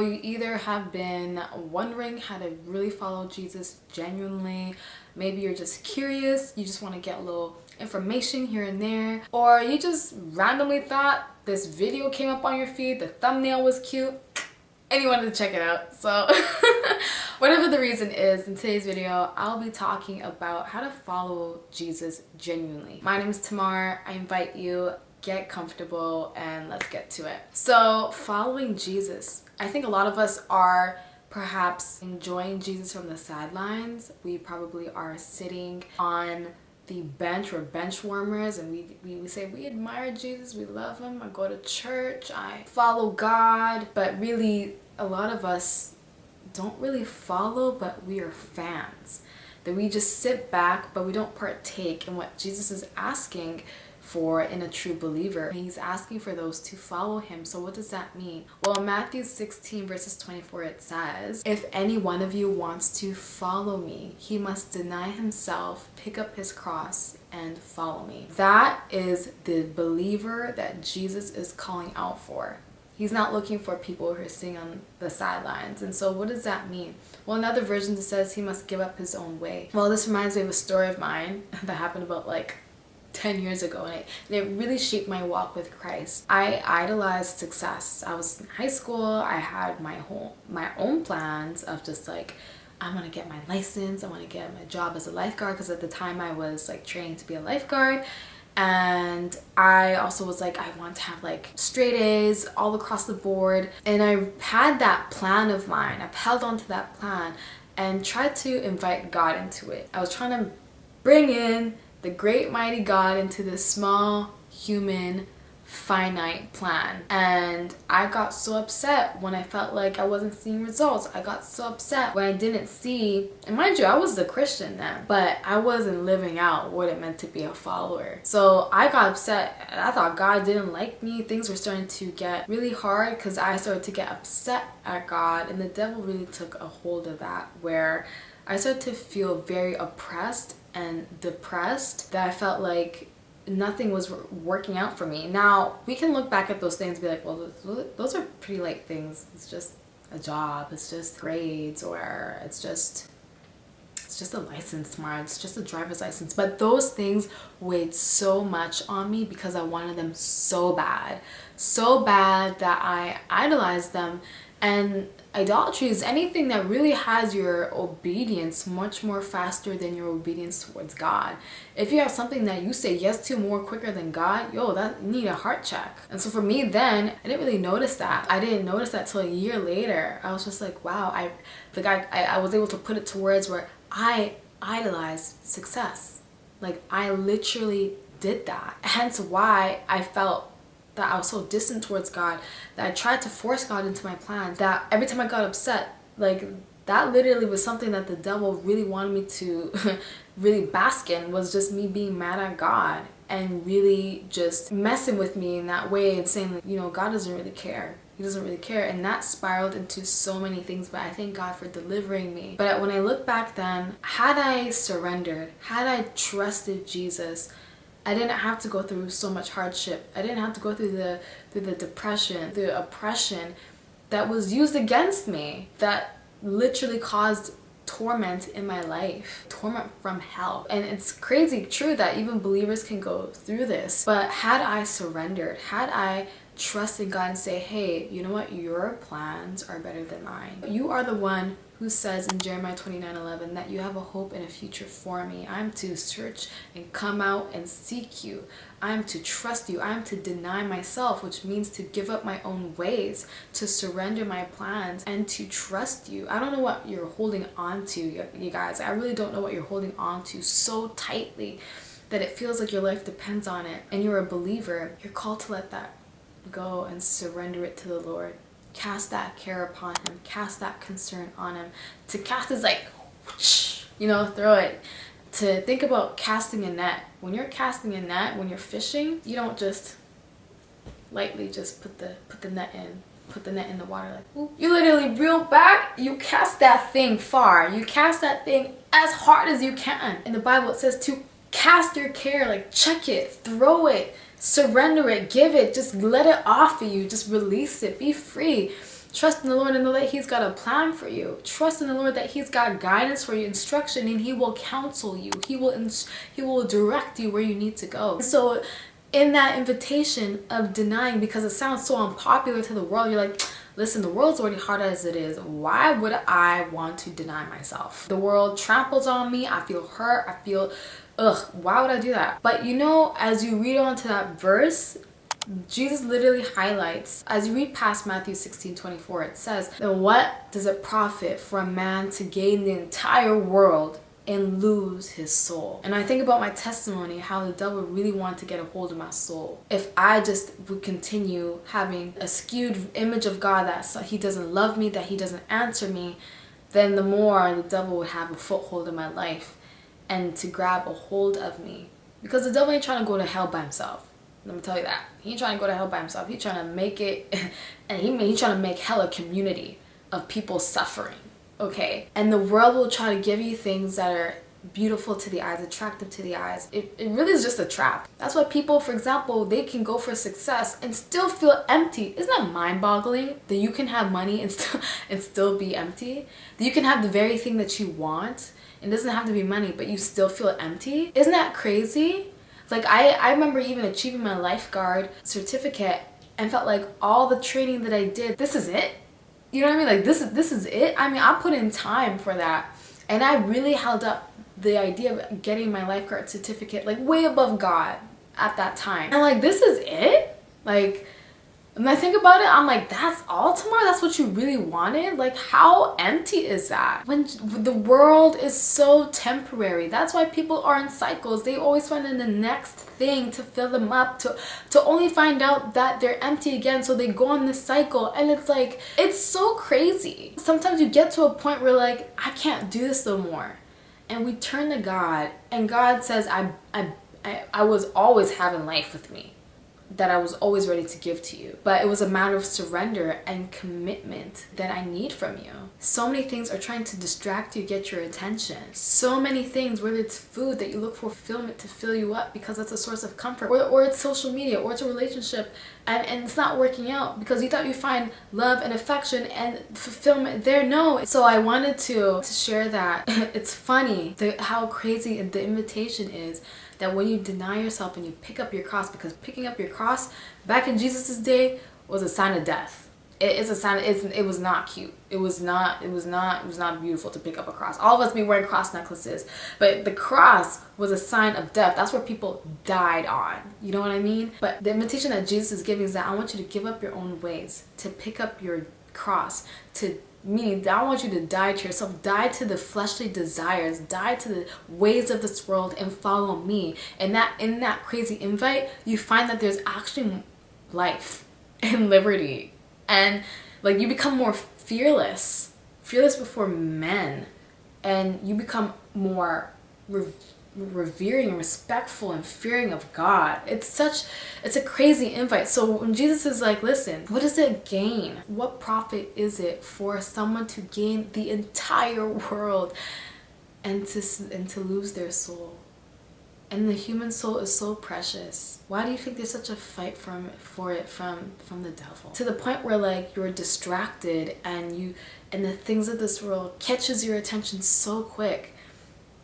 You either have been wondering how to really follow Jesus genuinely, maybe you're just curious, you just want to get a little information here and there, or you just randomly thought this video came up on your feed, the thumbnail was cute, and you wanted to check it out. So whatever the reason is, in today's video, I'll be talking about how to follow Jesus genuinely. My name is Tamar. I invite you, get comfortable, and let's get to it. So following Jesus, I think a lot of us are perhaps enjoying Jesus from the sidelines. We probably are sitting on the bench, we're bench warmers, and we say we admire Jesus, we love him, I go to church, I follow God, but really a lot of us don't really follow, but we are fans. That we just sit back, but we don't partake in what Jesus is asking for in a true believer. He's asking for those to follow him. So what does that mean? Well, in Matthew 16 verses 24, it says, "If any one of you wants to follow me, he must deny himself, pick up his cross, and follow me." That is the believer that Jesus is calling out for. He's not looking for people who are sitting on the sidelines. And so what does that mean? Well, in other versions it says he must give up his own way. Well, this reminds me of a story of mine that happened about 10 years ago, and it really shaped my walk with Christ. I idolized success. I was in high school. I had my own plans of just I want to get my license. I want to get my job as a lifeguard, because at the time I was training to be a lifeguard. And I also was I want to have straight A's all across the board. And I had that plan of mine. I've held on to that plan and tried to invite God into it. I was trying to bring in the great mighty God into this small human finite plan. And I got so upset when I felt like I wasn't seeing results. I got so upset when I didn't see, and mind you, I was a Christian then, but I wasn't living out what it meant to be a follower. So I got upset. I thought God didn't like me. Things were starting to get really hard because I started to get upset at God, and the devil really took a hold of that, where I started to feel very oppressed and depressed, that I felt like nothing was working out for me. Now, we can look back at those things and be like, well, those are pretty light things. It's just a job, it's just grades, or it's just a license tomorrow, it's just a driver's license. But those things weighed so much on me because I wanted them so bad that I idolized them. And idolatry is anything that really has your obedience much more faster than your obedience towards God. If you have something that you say yes to more quicker than God, that you need a heart check. And so for me then, I didn't really notice that. I didn't notice that till a year later. I was just wow, I was able to put it to words where I idolized success. I literally did that. Hence why I felt that I was so distant towards God, that I tried to force God into my plans, that every time I got upset, that literally was something that the devil really wanted me to really bask in, was just me being mad at God and really just messing with me in that way and saying God doesn't really care. He doesn't really care. And that spiraled into so many things, but I thank God for delivering me. But when I look back then, had I surrendered, had I trusted Jesus, I didn't have to go through so much hardship. I didn't have to go through the depression, the oppression that was used against me, that literally caused torment in my life, torment from hell. And it's crazy true that even believers can go through this. But had I surrendered, had I trusted God and say, hey, you know what, your plans are better than mine. You are the one who says in Jeremiah 29:11 that you have a hope and a future for me. I'm to search and come out and seek you. I'm to trust you. I'm to deny myself, which means to give up my own ways, to surrender my plans, and to trust you. I don't know what you're holding on to, you guys. I really don't know what you're holding on to so tightly that it feels like your life depends on it, and you're a believer. You're called to let that go and surrender it to the Lord. Cast that care upon him, cast that concern on him. To cast is whoosh, throw it. To think about casting a net. When you're casting a net, when you're fishing, you don't just lightly just put the net in the water ooh. You literally reel back, you cast that thing far. You cast that thing as hard as you can. In the Bible it says to cast your care, chuck it, throw it, surrender it, give it, just let it off of you, just release it, be free. Trust in the Lord and know that He's got a plan for you. Trust in the Lord that He's got guidance for you, instruction, and He will counsel you. He will direct you where you need to go. So in that invitation of denying, because it sounds so unpopular to the world, you're like, listen, the world's already hard as it is. Why would I want to deny myself? The world tramples on me. I feel hurt. I feel, ugh, why would I do that? But you know, as you read on to that verse, Jesus literally highlights, as you read past Matthew 16:24, it says, then what does it profit for a man to gain the entire world and lose his soul? And I think about my testimony, how the devil really wanted to get a hold of my soul. If I just would continue having a skewed image of God, that He doesn't love me, that He doesn't answer me, then the more the devil would have a foothold in my life and to grab a hold of me. Because the devil ain't trying to go to hell by himself. Let me tell you that. He ain't trying to go to hell by himself. He's trying to make it, and he's trying to make hell a community of people suffering. Okay? And the world will try to give you things that are beautiful to the eyes, attractive to the eyes. It really is just a trap. That's why people, for example, they can go for success and still feel empty. Isn't that mind-boggling? That you can have money and still be empty? That you can have the very thing that you want. It doesn't have to be money, but you still feel empty? Isn't that crazy? Like I remember even achieving my lifeguard certificate and felt like all the training that I did, this is it. You know what I mean? Like this is it. I mean, I put in time for that. And I really held up the idea of getting my lifeguard certificate like way above God at that time. And like, this is it? Like, when I think about it, I'm like, that's all, Tamar? That's what you really wanted? Like, how empty is that? When the world is so temporary. That's why people are in cycles. They always find the next thing to fill them up, to only find out that they're empty again. So they go on this cycle. And it's like, it's so crazy. Sometimes you get to a point where like, I can't do this no more. And we turn to God. And God says, I was always having life with me, that I was always ready to give to you. But it was a matter of surrender and commitment that I need from you. So many things are trying to distract you, get your attention. So many things, whether it's food that you look for fulfillment to fill you up because that's a source of comfort, or it's social media, or it's a relationship, and it's not working out because you thought you'd find love and affection and fulfillment there. No. So I wanted to share that. It's funny how crazy the invitation is, that when you deny yourself and you pick up your cross, because picking up your cross back in Jesus's day was a sign of death. It's a sign. It was not cute. It was not beautiful to pick up a cross. All of us be wearing cross necklaces, but the cross was a sign of death. That's where people died on. You know what I mean? But the invitation that Jesus is giving is that I want you to give up your own ways, to pick up your cross, meaning I want you to die to yourself, die to the fleshly desires, die to the ways of this world, and follow me. And that in that crazy invite, you find that there's actually life and liberty, and like you become more fearless before men, and you become more revering and respectful and fearing of God. It's a crazy invite. So when Jesus is like, listen, what does it gain? What profit is it for someone to gain the entire world and to lose their soul? And the human soul is so precious. Why do you think there's such a fight for it from the devil? To the point where like you're distracted and the things of this world catches your attention so quick.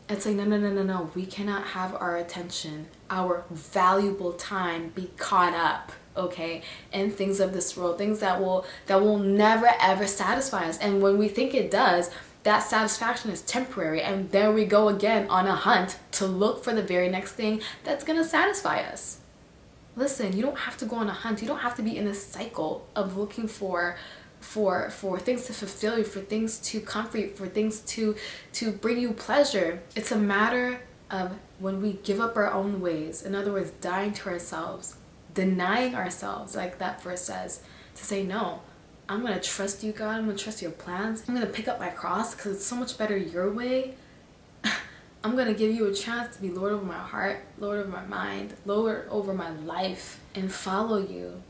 It's like, no. We cannot have our attention, our valuable time be caught up, okay, in things of this world, things that will never ever satisfy us. And when we think it does, that satisfaction is temporary. And there we go again on a hunt to look for the very next thing that's going to satisfy us. Listen, you don't have to go on a hunt. You don't have to be in a cycle of looking for things to fulfill you, for things to comfort you, for things to bring you pleasure. It's a matter of when we give up our own ways, in other words, dying to ourselves, denying ourselves, like that verse says, to say, no, I'm going to trust you, God. I'm going to trust your plans. I'm going to pick up my cross because it's so much better your way. I'm going to give you a chance to be Lord over my heart, Lord over my mind, Lord over my life, and follow you.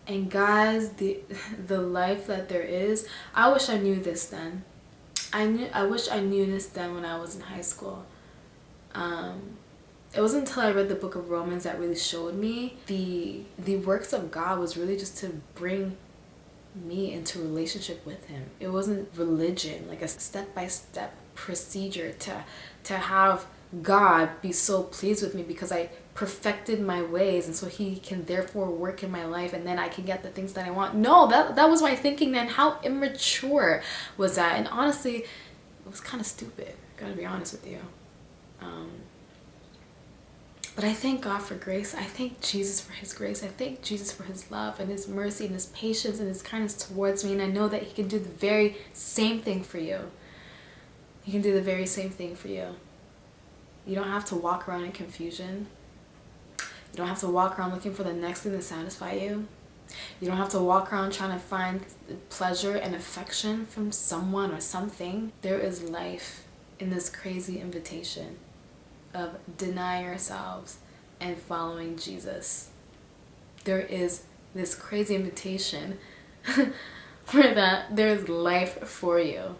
And guys, the life that there is, I wish I knew this then. I wish I knew this then when I was in high school. It wasn't until I read the book of Romans that really showed me the works of God was really just to bring me into relationship with him. It wasn't religion, like a step-by-step procedure to have God be so pleased with me because I perfected my ways, and so he can therefore work in my life, and then I can get the things that I want. No, that was my thinking then. How immature was that? And honestly, it was kind of stupid, gotta be honest with you. But I thank God for grace. I thank Jesus for his grace. I thank Jesus for his love and his mercy and his patience and his kindness towards me. And I know that he can do the very same thing for you. He can do the very same thing for you. You don't have to walk around in confusion. You don't have to walk around looking for the next thing to satisfy you. You don't have to walk around trying to find pleasure and affection from someone or something. There is life in this crazy invitation of denying ourselves and following Jesus. There is this crazy invitation where that there's life for you.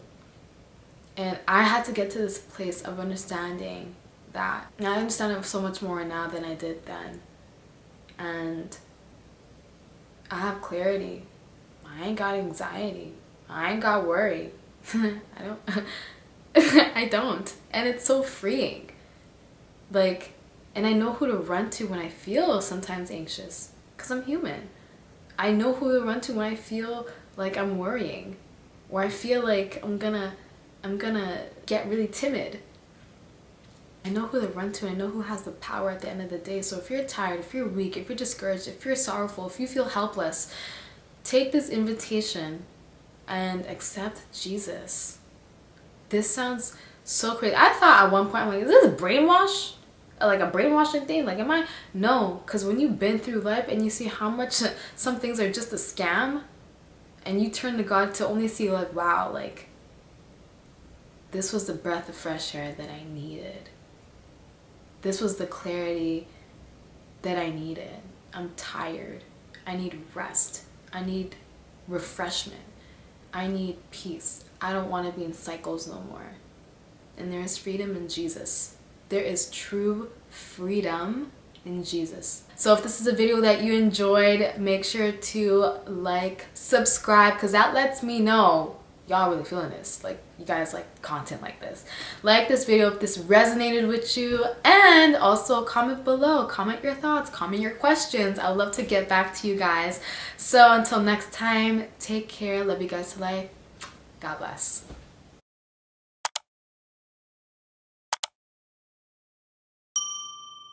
And I had to get to this place of understanding that. Now I understand it so much more now than I did then. And I have clarity. I ain't got anxiety. I ain't got worry. I don't. And it's so freeing. Like, and I know who to run to when I feel sometimes anxious, because I'm human. I know who to run to when I feel like I'm worrying, or I feel like I'm gonna get really timid. I know who to run to. I know who has the power at the end of the day. So if you're tired, if you're weak, if you're discouraged, if you're sorrowful, if you feel helpless, take this invitation and accept Jesus. This sounds so crazy. I thought at one point, I'm like, is this brainwash? Like a brainwashing thing? Like, am I? No, because when you've been through life and you see how much some things are just a scam, and you turn to God to only see like, wow, like this was the breath of fresh air that I needed. This was the clarity that I needed. I'm tired. I need rest. I need refreshment. I need peace. I don't want to be in cycles no more. And there is freedom in Jesus. There is true freedom in Jesus. So if this is a video that you enjoyed, make sure to like, subscribe, because that lets me know y'all really feeling this. Like, you guys like content like this. Like this video if this resonated with you, and also comment below. Comment your thoughts, comment your questions. I would love to get back to you guys. So until next time, take care. Love you guys to life. God bless.